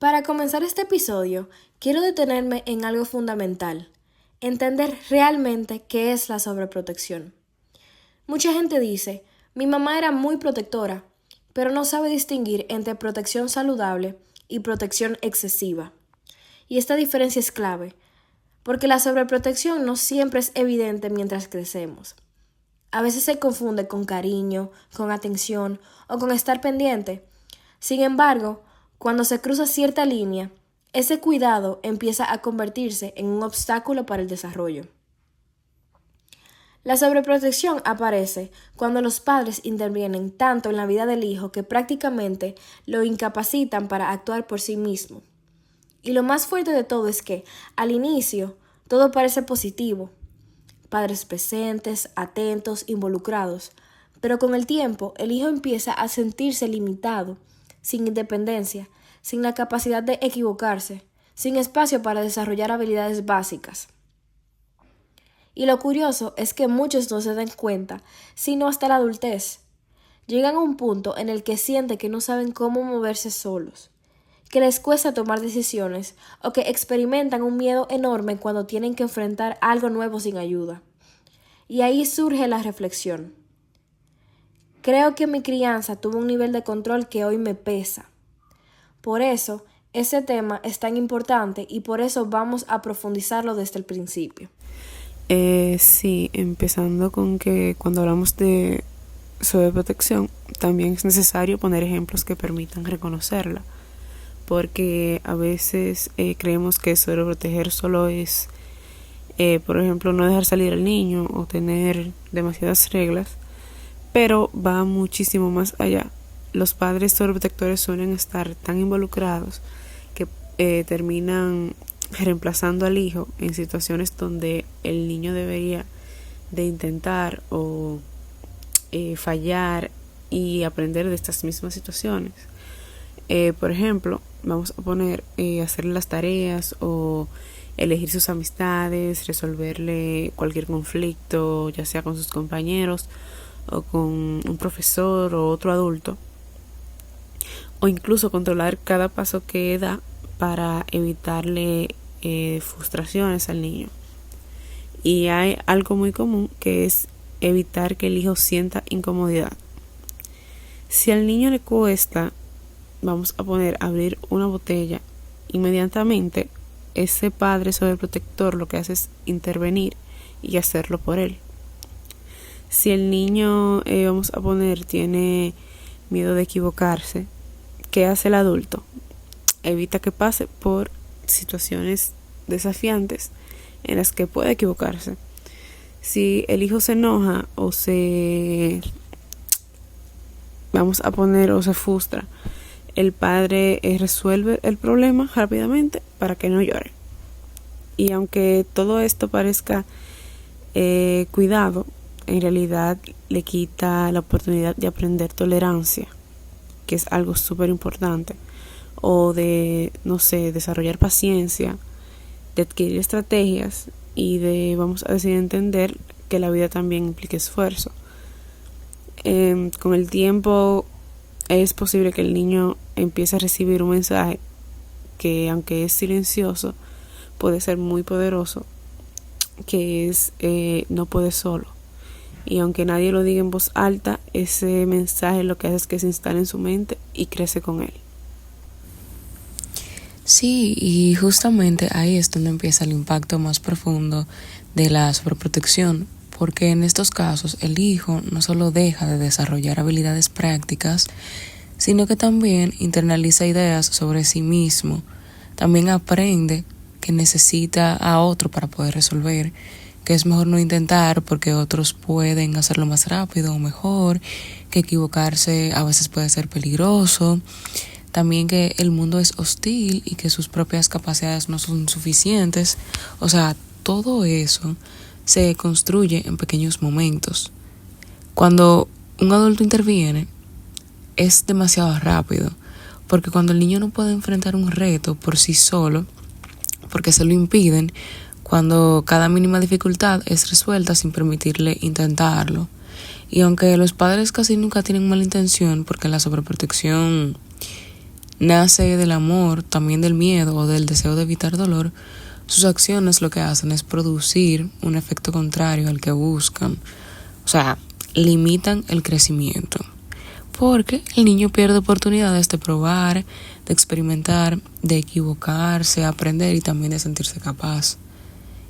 Para comenzar este episodio, quiero detenerme en algo fundamental, entender realmente qué es la sobreprotección. Mucha gente dice, mi mamá era muy protectora, pero no sabe distinguir entre protección saludable y protección excesiva. Y esta diferencia es clave, porque la sobreprotección no siempre es evidente mientras crecemos. A veces se confunde con cariño, con atención o con estar pendiente. Sin embargo, cuando se cruza cierta línea, ese cuidado empieza a convertirse en un obstáculo para el desarrollo. La sobreprotección aparece cuando los padres intervienen tanto en la vida del hijo que prácticamente lo incapacitan para actuar por sí mismo. Y lo más fuerte de todo es que, al inicio, todo parece positivo. Padres presentes, atentos, involucrados. Pero con el tiempo, el hijo empieza a sentirse limitado, sin independencia, sin la capacidad de equivocarse, sin espacio para desarrollar habilidades básicas. Y lo curioso es que muchos no se dan cuenta, sino hasta la adultez. Llegan a un punto en el que sienten que no saben cómo moverse solos, que les cuesta tomar decisiones o que experimentan un miedo enorme cuando tienen que enfrentar algo nuevo sin ayuda. Y ahí surge la reflexión. Creo que mi crianza tuvo un nivel de control que hoy me pesa. Por eso, ese tema es tan importante y por eso vamos a profundizarlo desde el principio. Sí, empezando con que cuando hablamos de sobreprotección, también es necesario poner ejemplos que permitan reconocerla, porque a veces creemos que sobreproteger solo es, por ejemplo, no dejar salir al niño o tener demasiadas reglas, pero va muchísimo más allá. Los padres sobreprotectores suelen estar tan involucrados que terminan reemplazando al hijo en situaciones donde el niño debería de intentar o fallar y aprender de estas mismas situaciones. Por ejemplo, vamos a poner hacerle las tareas o elegir sus amistades, resolverle cualquier conflicto, ya sea con sus compañeros o con un profesor o otro adulto, o incluso controlar cada paso que da para evitarle frustraciones al niño. Y hay algo muy común que es evitar que el hijo sienta incomodidad. Si al niño le cuesta, vamos a poner abrir una botella, inmediatamente ese padre sobreprotector lo que hace es intervenir y hacerlo por él. Si el niño, vamos a poner, tiene miedo de equivocarse, ¿qué hace el adulto? Evita que pase por situaciones desafiantes en las que puede equivocarse. Si el hijo se enoja o o se frustra, el padre resuelve el problema rápidamente para que no llore. Y aunque todo esto parezca cuidado, en realidad le quita la oportunidad de aprender tolerancia, que es algo súper importante, o de, desarrollar paciencia, de adquirir estrategias y de, vamos a decir, entender que la vida también implica esfuerzo. Con el tiempo es posible que el niño empiece a recibir un mensaje que, aunque es silencioso, puede ser muy poderoso, que es no puedes solo. Y aunque nadie lo diga en voz alta, ese mensaje lo que hace es que se instale en su mente y crece con él. Sí, y justamente ahí es donde empieza el impacto más profundo de la sobreprotección, porque en estos casos el hijo no solo deja de desarrollar habilidades prácticas, sino que también internaliza ideas sobre sí mismo, también aprende que necesita a otro para poder resolver, que es mejor no intentar porque otros pueden hacerlo más rápido o mejor, que equivocarse a veces puede ser peligroso. También que el mundo es hostil y que sus propias capacidades no son suficientes. O sea, todo eso se construye en pequeños momentos. Cuando un adulto interviene, es demasiado rápido, porque cuando el niño no puede enfrentar un reto por sí solo, porque se lo impiden, cuando cada mínima dificultad es resuelta sin permitirle intentarlo. Y aunque los padres casi nunca tienen mala intención, porque la sobreprotección nace del amor, también del miedo o del deseo de evitar dolor, sus acciones lo que hacen es producir un efecto contrario al que buscan. O sea, limitan el crecimiento. Porque el niño pierde oportunidades de probar, de experimentar, de equivocarse, aprender y también de sentirse capaz.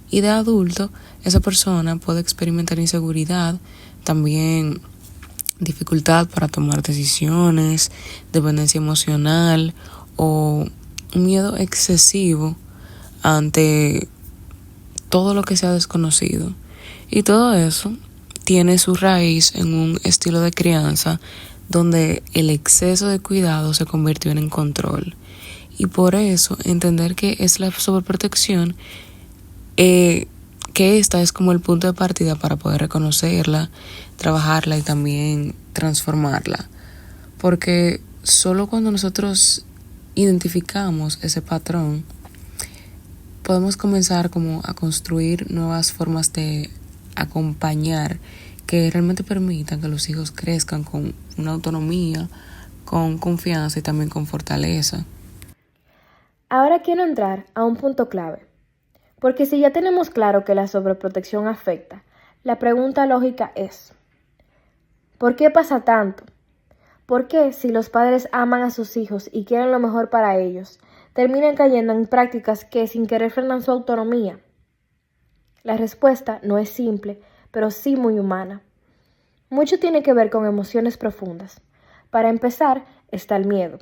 Y de adulto, esa persona puede experimentar inseguridad, también dificultad para tomar decisiones, dependencia emocional o un miedo excesivo ante todo lo que sea desconocido. Y todo eso tiene su raíz en un estilo de crianza donde el exceso de cuidado se convirtió en control. Y por eso entender que es la sobreprotección, que esta es como el punto de partida para poder reconocerla, trabajarla y también transformarla. Porque solo cuando nosotros identificamos ese patrón, podemos comenzar como a construir nuevas formas de acompañar que realmente permitan que los hijos crezcan con una autonomía, con confianza y también con fortaleza. Ahora quiero entrar a un punto clave, porque si ya tenemos claro que la sobreprotección afecta, la pregunta lógica es, ¿por qué pasa tanto? ¿Por qué si los padres aman a sus hijos y quieren lo mejor para ellos, terminan cayendo en prácticas que sin querer frenan su autonomía? La respuesta no es simple, pero sí muy humana. Mucho tiene que ver con emociones profundas. Para empezar, está el miedo.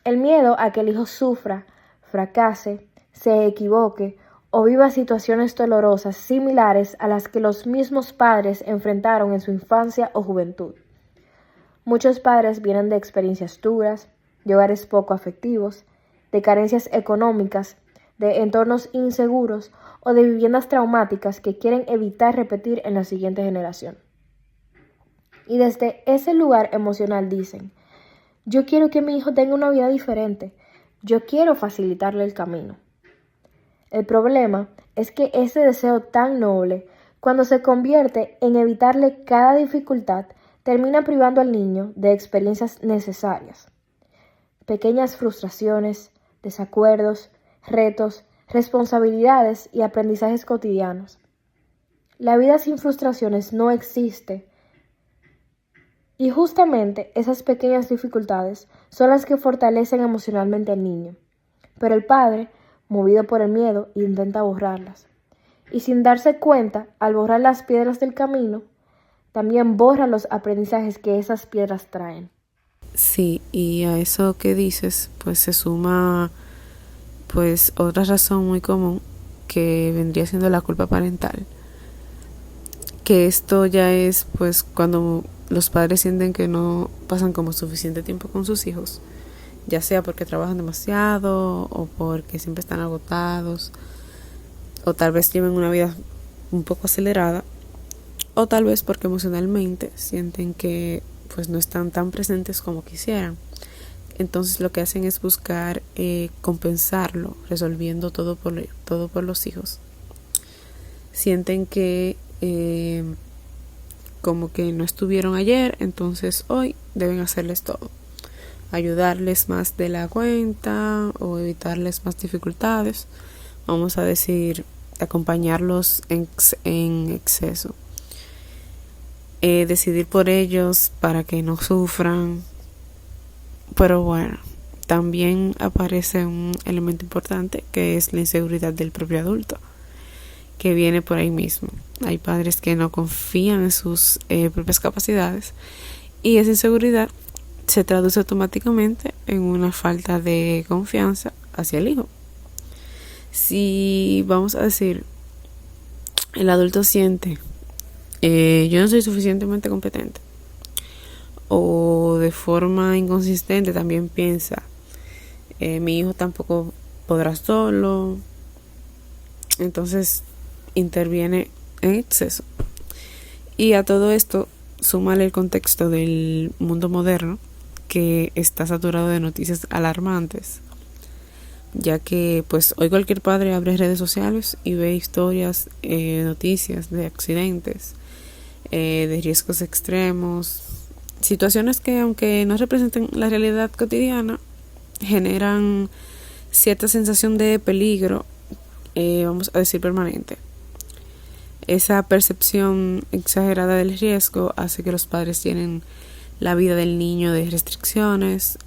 El miedo a que el hijo sufra, fracase, se equivoque o viva situaciones dolorosas similares a las que los mismos padres enfrentaron en su infancia o juventud. Muchos padres vienen de experiencias duras, de hogares poco afectivos, de carencias económicas, de entornos inseguros o de viviendas traumáticas que quieren evitar repetir en la siguiente generación. Y desde ese lugar emocional dicen, yo quiero que mi hijo tenga una vida diferente, yo quiero facilitarle el camino. El problema es que ese deseo tan noble, cuando se convierte en evitarle cada dificultad, termina privando al niño de experiencias necesarias. Pequeñas frustraciones, desacuerdos, retos, responsabilidades y aprendizajes cotidianos. La vida sin frustraciones no existe. Y justamente esas pequeñas dificultades son las que fortalecen emocionalmente al niño. Pero el padre, movido por el miedo, intenta borrarlas. Y sin darse cuenta, al borrar las piedras del camino, también borra los aprendizajes que esas piedras traen. Sí, y a eso que dices, pues se suma pues otra razón muy común que vendría siendo la culpa parental. Que esto ya es pues cuando los padres sienten que no pasan como suficiente tiempo con sus hijos, ya sea porque trabajan demasiado o porque siempre están agotados o tal vez lleven una vida un poco acelerada o tal vez porque emocionalmente sienten que pues no están tan presentes como quisieran. Entonces lo que hacen es buscar compensarlo, resolviendo todo por los hijos. Sienten que como que no estuvieron ayer, entonces hoy deben hacerles todo. Ayudarles más de la cuenta o evitarles más dificultades. Vamos a decir, acompañarlos en exceso. Decidir por ellos para que no sufran. Pero bueno, también aparece un elemento importante que es la inseguridad del propio adulto, que viene por ahí mismo. Hay padres que no confían en sus propias capacidades y esa inseguridad se traduce automáticamente en una falta de confianza hacia el hijo. Si vamos a decir, el adulto siente, yo no soy suficientemente competente, o de forma inconsistente también piensa, mi hijo tampoco podrá solo, entonces interviene en exceso. Y a todo esto súmale el contexto del mundo moderno, que está saturado de noticias alarmantes, ya que pues hoy cualquier padre abre redes sociales y ve historias, noticias de accidentes, de riesgos extremos, situaciones que aunque no representen la realidad cotidiana, generan cierta sensación de peligro, vamos a decir permanente. Esa percepción exagerada del riesgo hace que los padres llenen la vida del niño de restricciones,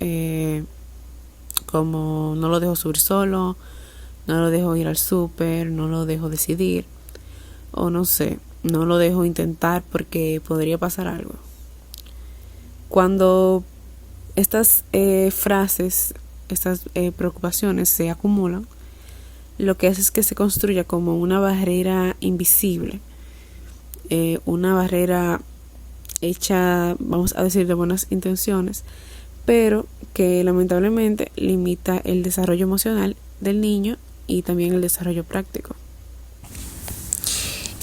como no lo dejo subir solo, no lo dejo ir al súper, no lo dejo decidir, o no sé, no lo dejo intentar porque podría pasar algo. Cuando estas frases, estas preocupaciones se acumulan, lo que hace es que se construya como una barrera invisible, una barrera hecha, vamos a decir, de buenas intenciones, pero que lamentablemente limita el desarrollo emocional del niño y también el desarrollo práctico.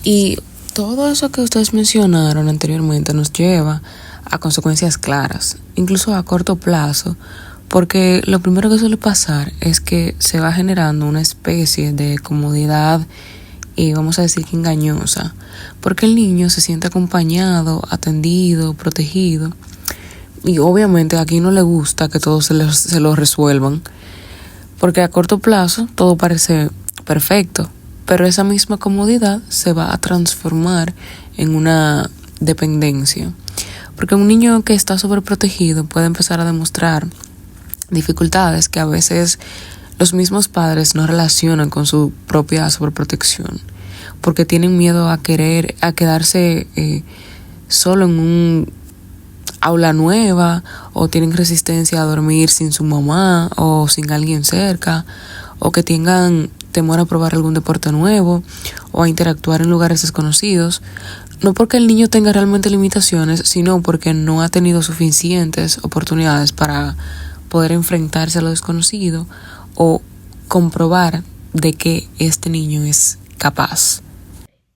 Y todo eso que ustedes mencionaron anteriormente nos lleva a consecuencias claras, incluso a corto plazo, porque lo primero que suele pasar es que se va generando una especie de comodidad y vamos a decir que engañosa, porque el niño se siente acompañado, atendido, protegido, y obviamente aquí no le gusta que todo se lo resuelvan, porque a corto plazo todo parece perfecto, pero esa misma comodidad se va a transformar en una dependencia, porque un niño que está sobreprotegido puede empezar a demostrar dificultades que a veces los mismos padres no relacionan con su propia sobreprotección, porque tienen miedo a quedarse solo en un aula nueva, o tienen resistencia a dormir sin su mamá o sin alguien cerca, o que tengan temor a probar algún deporte nuevo o a interactuar en lugares desconocidos, no porque el niño tenga realmente limitaciones, sino porque no ha tenido suficientes oportunidades para poder enfrentarse a lo desconocido o comprobar de que este niño es capaz.